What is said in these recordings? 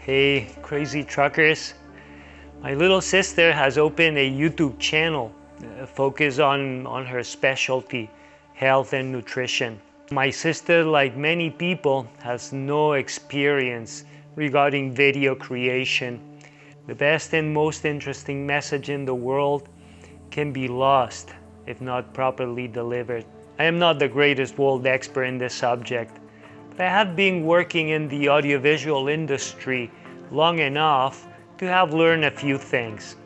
Hey, crazy truckers. My little sister has opened a YouTube channel focused on her specialty, health and nutrition. My sister, like many people, has no experience regarding video creation. The best and most interesting message in the world can be lost if not properly delivered. I am not the greatest world expert in this subject, but I have been working in the audiovisual industry long enough to have learned a few things.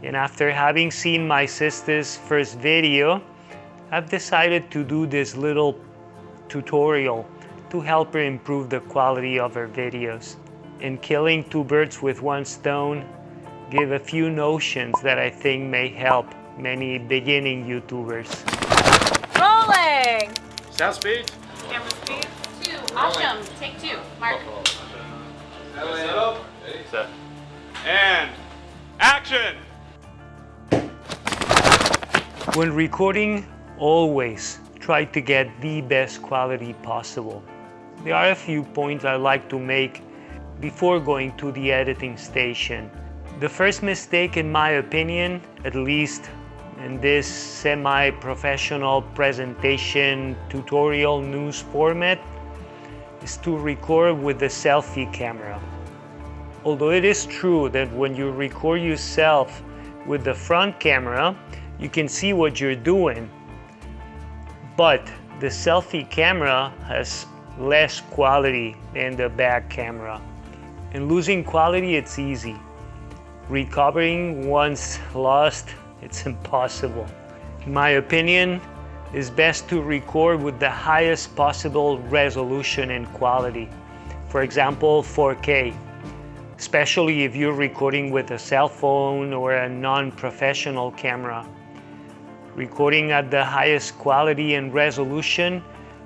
And after having seen my sister's first video, I've decided to do this little tutorial to help her improve the quality of her videos. In killing two birds with one stone, give a few notions that I think may help many beginning YouTubers. Rolling! Sound speed. Camera speed. 2. Awesome. Take 2. Mark. Set up. Set. And action! When recording, always try to get the best quality possible. There are a few points I like to make before going to the editing station. The first mistake, in my opinion, at least in this semi-professional presentation tutorial news format, is to record with the selfie camera. Although it is true that when you record yourself with the front camera, you can see what you're doing, but the selfie camera has less quality than the back camera. And losing quality, it's easy. Recovering once lost, it's impossible. In my opinion, it's best to record with the highest possible resolution and quality. For example, 4K. Especially if you're recording with a cell phone or a non-professional camera. Recording at the highest quality and resolution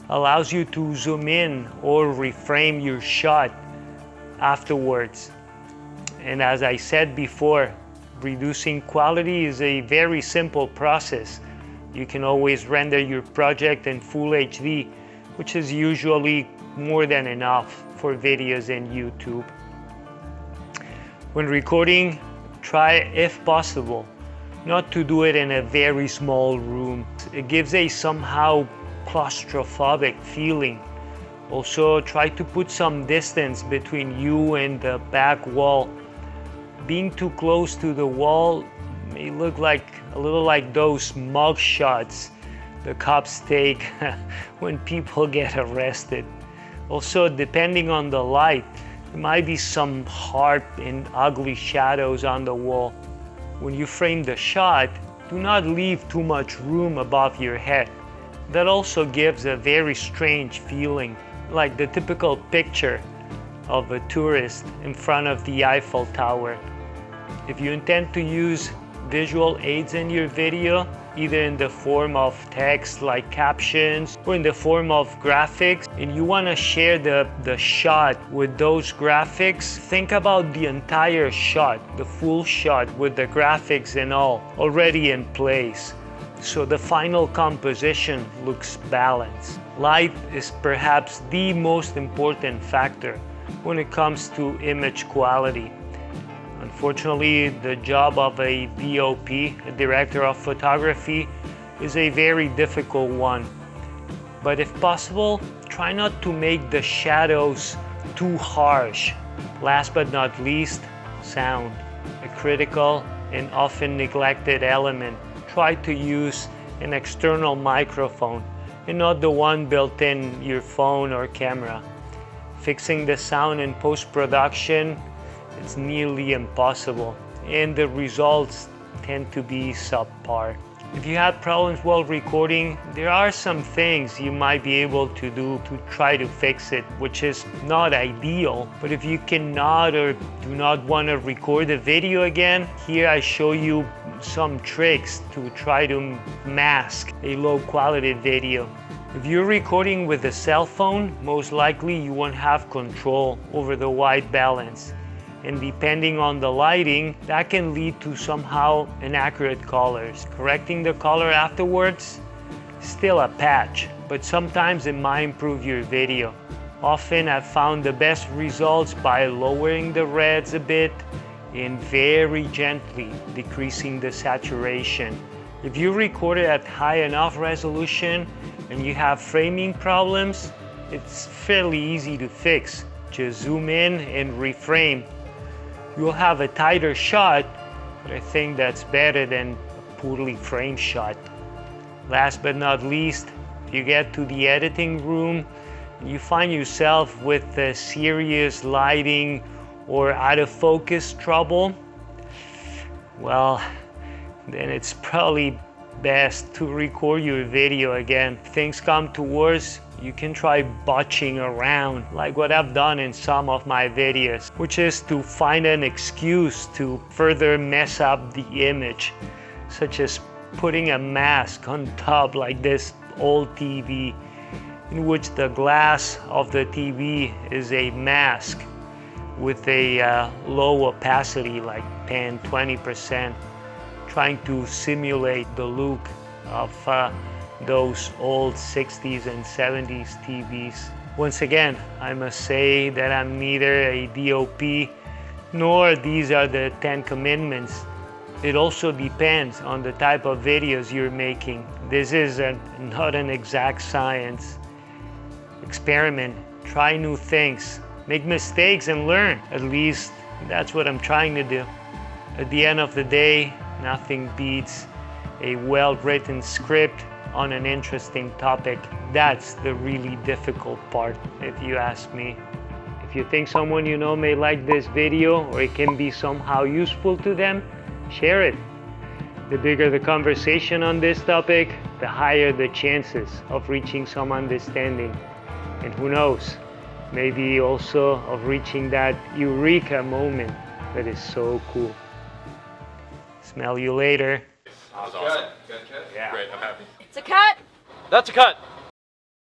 allows you to zoom in or reframe your shot afterwards. And as I said before, reducing quality is a very simple process. You can always render your project in Full HD, which is usually more than enough for videos in YouTube. When recording, try, if possible, not to do it in a very small room. It gives a somehow claustrophobic feeling. Also, try to put some distance between you and the back wall. Being too close to the wall may look like a little like those mug shots the cops take when people get arrested. Also, depending on the light, there might be some hard and ugly shadows on the wall. When you frame the shot, do not leave too much room above your head. That also gives a very strange feeling, like the typical picture of a tourist in front of the Eiffel Tower. If you intend to use visual aids in your video, either in the form of text like captions or in the form of graphics, and you want to share the shot with those graphics, think about the entire shot, the full shot with the graphics and all already in place, so the final composition looks balanced. Light is perhaps the most important factor when it comes to image quality. Unfortunately, the job of a DOP, a director of photography, is a very difficult one. But if possible, try not to make the shadows too harsh. Last but not least, sound, a critical and often neglected element. Try to use an external microphone and not the one built in your phone or camera. Fixing the sound in post-production, it's nearly impossible, and the results tend to be subpar. If you have problems while recording, there are some things you might be able to do to try to fix it, which is not ideal. But if you cannot or do not want to record the video again, here I show you some tricks to try to mask a low quality video. If you're recording with a cell phone, most likely you won't have control over the white balance. And depending on the lighting, that can lead to somehow inaccurate colors. Correcting the color afterwards, still a patch, but sometimes it might improve your video. Often I've found the best results by lowering the reds a bit and very gently decreasing the saturation. If you record it at high enough resolution and you have framing problems, it's fairly easy to fix. Just zoom in and reframe. You'll have a tighter shot, but I think that's better than a poorly framed shot. Last but not least, if you get to the editing room and you find yourself with serious lighting or out of focus trouble, well, then it's probably best to record your video again. If things come to worse, you can try botching around, like what I've done in some of my videos, which is to find an excuse to further mess up the image, such as putting a mask on top like this old TV, in which the glass of the TV is a mask with a low opacity, like 10-20%, trying to simulate the look of those old 60s and 70s TVs. Once again, I must say that I'm neither a DOP nor these are the 10 commandments. It also depends on the type of videos you're making. This is not an exact science. Experiment, try new things, make mistakes and learn. At least that's what I'm trying to do. At the end of the day, nothing beats a well-written script on an interesting topic. That's the really difficult part, if you ask me. If you think someone you know may like this video or it can be somehow useful to them, share it. The bigger the conversation on this topic, the higher the chances of reaching some understanding. And who knows, maybe also of reaching that eureka moment that is so cool. Smell you later. That was awesome. Good. Yeah. Great, I'm happy. It's a cut. That's a cut.